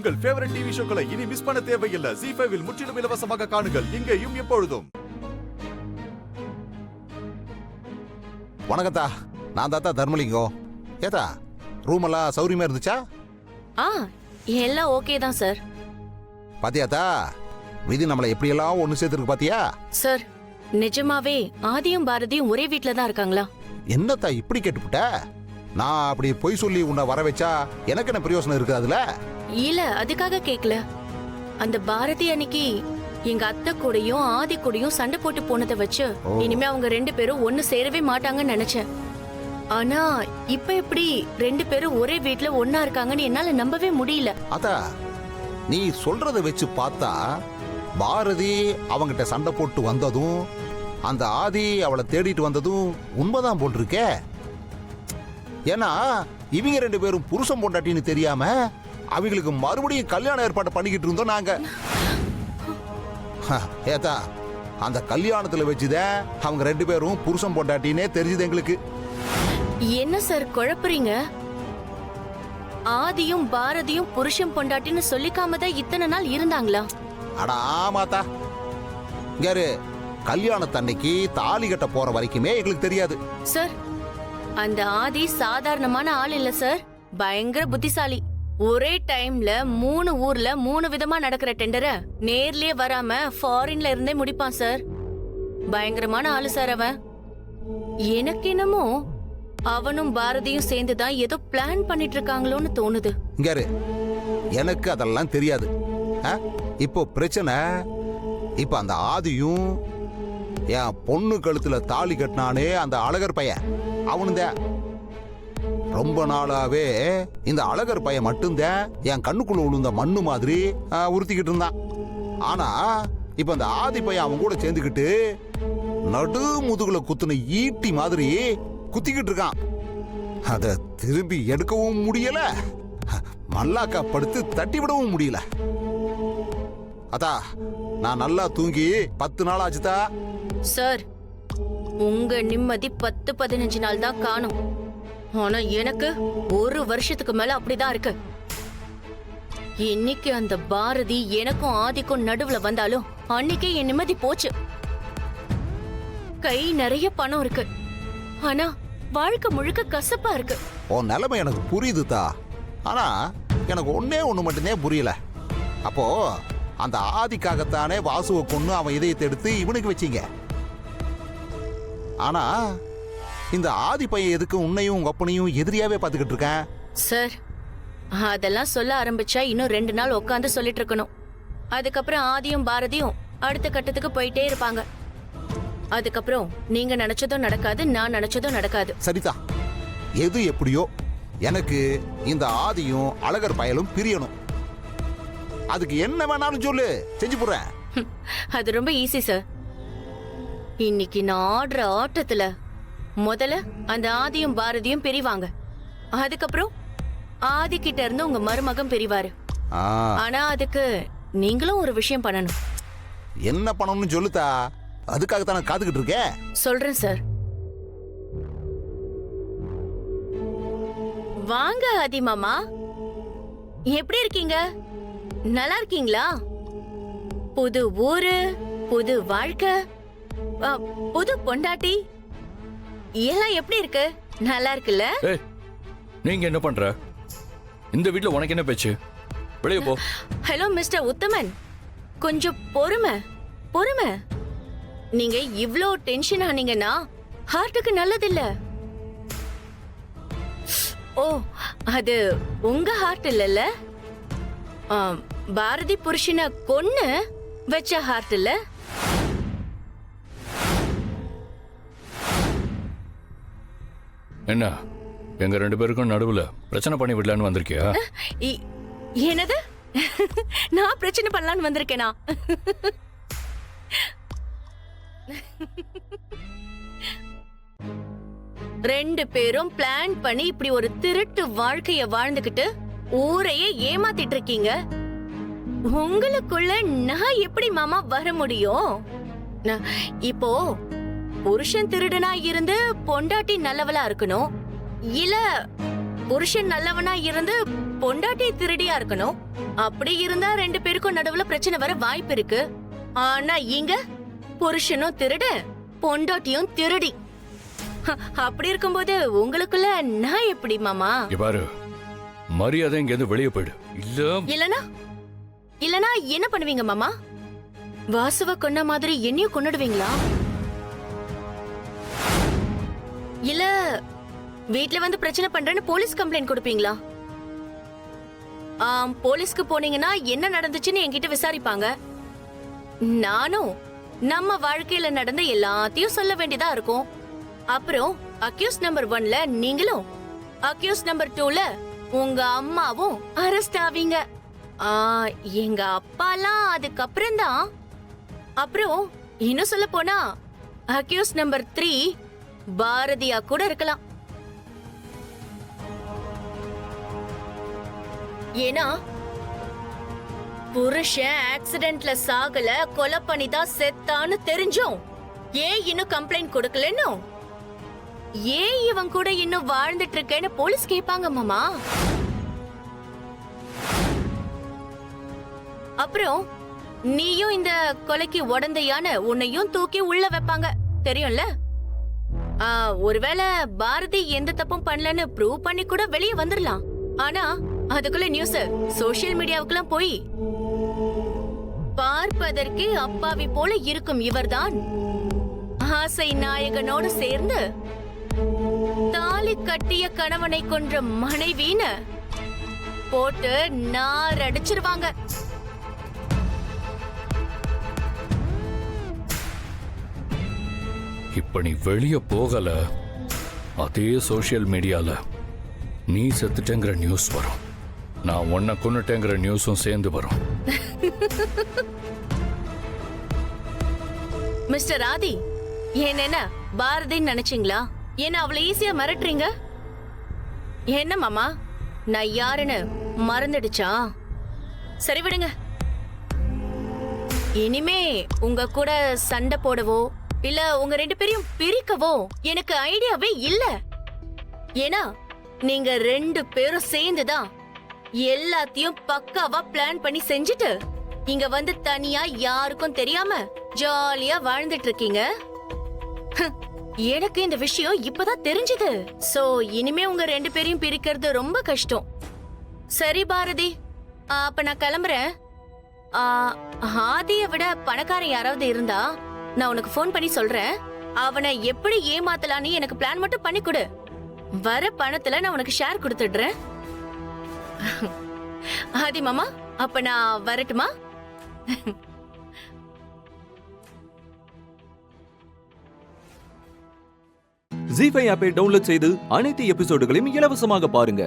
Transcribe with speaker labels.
Speaker 1: உங்கள் favourite TV ஷோக்களை இனி miss பண்ண தேவையில்லை. ZEE5 இல் முற்றிலும் இலவசமாக காணுங்கள். இங்கேயும் எப்பொழுதும்.
Speaker 2: வணக்கத்தா, நான் தாத்தா தர்மலிங்கம். ஏதா ரூம் எல்லாம் சௌரியமா இருந்துச்சா?
Speaker 3: எல்லாம் ஓகே தான் சார்.
Speaker 2: பாத்தியாத்தா, விதி நம்மளை எப்படியெல்லாம் ஒண்ணு சேர்த்துருக்கு பாத்தியா?
Speaker 3: சார், நிஜமாவே ஆதியும் பாரதியும் ஒரே வீட்ல தான் இருக்காங்களா?
Speaker 2: என்னத்தா இப்படி கேட்டுப்புட்ட? நான் அப்படி பொய் சொல்லி உன்னை வர வச்சா எனக்கு என்ன பிரயோசனம் இருக்கு அதுல?
Speaker 3: இல்ல, அதுக்காக கேக்கல. அந்த பாரதி அன்னைக்கு எங்க அத்தை கூடயும் ஆதி கூடயும் சண்டை போட்டு போனதை வச்சு இனிமே அவங்க ரெண்டு பேரும் ஒண்ணு சேரவே மாட்டாங்கன்னு நினைச்சேன். ஆனா இப்ப எப்படி ரெண்டு பேரும் ஒரே வீட்ல ஒன்னா இருக்காங்கன்னு என்னால நம்பவே முடியல.
Speaker 2: அதா நீ சொல்றத வச்சு பார்த்தா பாரதி அவங்கிட்ட சண்டை போட்டு வந்ததும் அந்த ஆதி அவளை தேடிட்டு வந்ததும் உண்மைதான் போட்டிருக்கே. ஏன்னா இவங்க ரெண்டு பேரும் புருஷன் பொண்டாட்டின்னு தெரியாம அவங்களுக்கு மறுபடியும் கல்யாண ஏற்பாடு பண்ணிக்கிட்டு இருந்தோம் நாங்க. ஏதா அந்த கல்யாணத்துல வச்சுதான் அவங்க ரெண்டு பேரும் புருஷன் பொண்டாட்டினே தெரிஞ்சது எங்களுக்கு.
Speaker 3: என்ன சார் குழப்புறீங்க? ஆதியும் பாரதியும் புருஷன் பொண்டாட்டின்னு சொல்லிக்காம தான் இத்தனை நாள் இருந்தாங்களா?
Speaker 2: அடா ஆமாத்தா, யாரு கல்யாணத்தன்னைக்கு தாலி கட்ட போற வரைக்குமே எங்களுக்கு தெரியாது.
Speaker 3: சார், அந்த ஆதி சாதாரணமான ஆள் இல்ல சார், பயங்கர புத்திசாலி. ஒரே டைம்ல 3 ஊர்ல 3 விதமா நடக்கிற டெண்டரை நேர்லயே வராம ஃபாரின்ல இருந்தே முடிப்பான் சார். பயங்கரமான ஆளு சார் அவன். எனக்கு என்னமோ அவனும் பாரதியும் சேர்ந்துதான் ஏதோ பிளான் பண்ணிட்டு இருக்காங்களோன்னு தோணுது.
Speaker 2: இங்காரு, எனக்கு அதெல்லாம் தெரியாது. இப்போ பிரச்சனை, இப்ப அந்த ஆதியும் என் பொண்ணு கழுத்துல தாலி கட்டினானே அந்த அழகர் பையன், அவனுதான். ரொம்ப நாளாவே இந்த அழகர் பையன் மட்டும்தான் என் கண்ணுக்குள்ள விழுந்த மண்ணு மாதிரி உறுத்திக்கிட்டு இருந்தான். ஆனா இப்ப அந்த ஆதி பையன் அவன் கூட சேர்ந்துக்கிட்டு நடு முதுகுல குத்துன ஈட்டி மாதிரி குத்திக்கிட்டு இருக்கான். அத திரும்பி எடுக்கவும் முடியல, மல்லாக்கா படுத்து தட்டி விடவும் முடியல. அதா நான் நல்லா தூங்கி 10 நாள் ஆச்சுதா.
Speaker 3: சார், உங்க நிம்மதி 10-15 நாள் தான் காணும். ஆனா எனக்கு 1 வருஷத்துக்கு மேல அப்படிதான் இருக்கு. இன்னைக்கு அந்த பாரதி எனக்கும் ஆதிக்கும் நடுவுல வந்தாலும் அன்னைக்கே என் நிம்மதி போச்சு. கை நிறைய பணம் இருக்கு, ஆனா வாழ்க்கை முழுக்க கசப்பா இருக்கு.
Speaker 2: உன் நிலைமை எனக்கு புரியுதுதா. ஆனா எனக்கு ஒண்ணு மட்டும்தான் புரியல. அப்போ அந்த ஆதிக்காகத்தானே வாசுவை கொன்னு அவன் இதயத்தை எடுத்து இவனுக்கு வச்சீங்க. ஆனா இந்த ஆதி பையன் எதுக்கு உன்னையும் உங்க அப்பனையும் எதிரியாவே பாத்துக்கிட்டு இருக்கேன்?
Speaker 3: சார், அதெல்லாம் சொல்ல ஆரம்பிச்சா இன்னும் 2 நாள் உட்காந்து சொல்லிட்டு இருக்கணும். அதுக்கப்புறம் ஆதியும் பாரதியும் அடுத்த கட்டத்துக்கு போயிட்டே இருப்பாங்க. அதுக்கப்புறம் நீங்க நினைச்சதும் நடக்காது, நான் நினைச்சதும் நடக்காது.
Speaker 2: சரிதா, எது எப்படியோ எனக்கு இந்த ஆதியும் அழகர் பயலும் பிரியணும். அதுக்கு என்ன வேணாலும் சொல்லு, செஞ்சு போறேன்.
Speaker 3: அது ரொம்ப ஈஸி சார். இன்னைக்கு நான் ஆடுற ஆட்டத்துல முதல்ல அந்த ஆதியும் பாரதியும் பிரிவாங்க. அதுக்கப்புறம் ஆதி கிட்ட இருந்து உங்க மருமகன் பிரிவாரு. ஆனா அதுக்கு நீங்களும் ஒரு விஷயம் பண்ணணும்.
Speaker 2: என்ன பண்ணணும்னு சொல்லுதா, அதுக்காகத்தான் நான் காத்துக்கிட்டு இருக்கேன்.
Speaker 3: சொல்றேன் சார். வாங்க ஆதி மாமா, எப்படி இருக்கீங்க? நல்லா இருக்கீங்களா? புது ஊரு, புது வாழ்க்கை, புது பொண்டாட்டி எல்லாம் எப்படி இருக்கு? நல்லா இருக்குல்ல?
Speaker 4: நீங்க என்ன பண்ற? இந்த வீட்ல உனக்கு என்ன பேச்சு? வெளியே போ.
Speaker 3: ஹலோ மிஸ்டர் உத்தமன், கொஞ்சம் பொறுமை பொறுமை. நீங்க இவ்ளோ டென்ஷன் ஆனீங்கன்னா ஹார்ட்டுக்கு நல்லதில்ல. ஓ, அது உங்க ஹார்ட் இல்லல்ல, பாரதி புருஷனை கொன்னு வச்ச ஹார்ட் இல்ல.
Speaker 4: என்ன எங்க 2 பேருக்கும் நடுவுல பிரச்சனை பண்ணி விடலான்னு வந்திருக்கியா?
Speaker 3: என்னது? நான் பிரச்சனை பண்ணலான்னு வந்திருக்கேனா? ரெண்டு பேரும் பிளான் பண்ணி இப்படி ஒரு திருட்டு வாழ்க்கைய வாழ்ந்துகிட்டு ஊரையே ஏமாத்திட்டு இருக்கீங்க. உங்களுக்குள்ள நான் எப்படி மாமா வர முடியும்? இப்போ புருஷன் திருடனா இருந்து பொண்டாட்டி நல்லவளா இருக்கணும், இல்ல புருஷன் நல்லவனா இருந்து பொண்டாட்டி திருடியா இருக்கணும். அப்படி இருந்தா 2 பேருக்கும் நடுவுல பிரச்சனை வர வாய்ப்பு இருக்கு. ஆனா இங்க புருஷனும் திருடு, பொண்டாட்டியும் திருடி. அப்படி இருக்கும்போது உங்களுக்குள்ள நான் எப்படி மாமா?
Speaker 4: பாரு, மரியாதை இங்க இருந்து வெளியே போயிடு.
Speaker 3: இல்லனா என்ன பண்ணுவீங்க மாமா? வாசுவ கொன்ன மாதிரி என்னையும் கொன்னுடுவீங்களா? இல்ல வீட்ல வந்து பிரச்சனை பண்றேன்னு போலீஸ் கம்ப்ளைண்ட் கொடுப்பீங்களா? போலீஸ்க்கு போனீங்கன்னா என்ன நடந்துச்சுன்னு என்கிட்ட விசாரிப்பாங்க. நானும் நம்ம வாழ்க்கையில நடந்த எல்லாத்தையும் சொல்ல வேண்டியதா இருக்கும். அப்புறம் அக்யூஸ் நம்பர் 1ல நீங்களும், அக்யூஸ் நம்பர் 2ல உங்க அம்மாவும் அரெஸ்ட் ஆவீங்க. எங்க அப்பாலாம் அதுக்கப்புறம் தான். அப்புறம் இன்னும் சொல்ல போனா அக்யூஸ் நம்பர் 3 பாரதியா கூட இருக்கலாம். ஏன்னா புருஷன் ஆக்சிடென்ட்ல சாகல, கொலை பண்ணிதான் செத்தான்னு தெரிஞ்சும் ஏன் இன்னும் கம்ப்ளைண்ட் கொடுக்கலன்னு, ஏன் இவன் கூட இன்னும் வாழ்ந்துட்டு இருக்கேன்னு போலீஸ் கேட்பாங்க மாமா. அப்புறம் நீயும் இந்த கொலைக்கு உடந்தையான உன்னையும் தூக்கி உள்ள வைப்பாங்க, தெரியும்ல? ஒருவேளை பாரதி எந்த தப்பும் பண்ணலன்னு ப்ரூவ் பண்ணி கூட வெளியே வந்துடலாம். ஆனா அதுக்குள்ள நியூஸ் சோசியல் மீடியாவுக்குலாம் போய் பார்ப்பதற்கு அப்பாவி போல இருக்கும் இவர்தான் ஆசை நாயகனோடு சேர்ந்து தாலி கட்டிய கணவனை கொன்ற மனைவின்னு போட்டு நார் அடிச்சிருவாங்க.
Speaker 4: இப்ப நீ வெளியே போகல, அதே சோசியல் மீடியால நீ செத்துட்டேங்கிற நியூஸ் வரும், நான் உன்னை கொன்னுட்டேங்கிற நியூஸும் சேர்ந்து வரும்.
Speaker 3: மிஸ்டர் ஆதி, என்ன பாரதின்னு நினைச்சீங்களா? என்ன அவ்வளவு ஈஸியா மிரட்டுறீங்க? என்ன மாமா, நான் யாருன்னு மறந்துடுச்சா? சரி விடுங்க. இனிமே உங்க கூட சண்டை போடவோ இல்ல உங்க 2 பேரையும் பிரிக்கவோ எனக்கு ஐடியாவே இல்ல. ஏன்னா நீங்க 2 பேரும் சேர்ந்துதான் எல்லாத்தையும் பக்காவா பிளான் பண்ணி செஞ்சுட்டு இங்க வந்து தனியா யாருக்கும் தெரியாம ஜாலியா வாழ்ந்துட்டு இருக்கீங்க. எனக்கு இந்த விஷயம் இப்பதான் தெரிஞ்சது. சோ இனிமே உங்க 2 பேரையும் பிரிக்கிறது ரொம்ப கஷ்டம். சரி பாரதி, அப்ப நான் கிளம்புறேன். ஆதியை விட பணக்காரன் யாராவது இருந்தா நான் உனக்கு போன் பண்ணி சொல்றேன். அவனை எப்படி ஏமாத்தலான்னு எனக்கு பிளான் மட்டும் பண்ணி கொடு. வர பணத்துல நான் உனக்கு ஷேர் கொடுத்துடுறேன். ஆதி மாமா, அப்ப நான் வரட்டுமா?
Speaker 5: ஜீ5 ஆப்பை டவுன்லோட் செய்து அனைத்து எபிசோடுகளையும் இலவசமாக பாருங்க.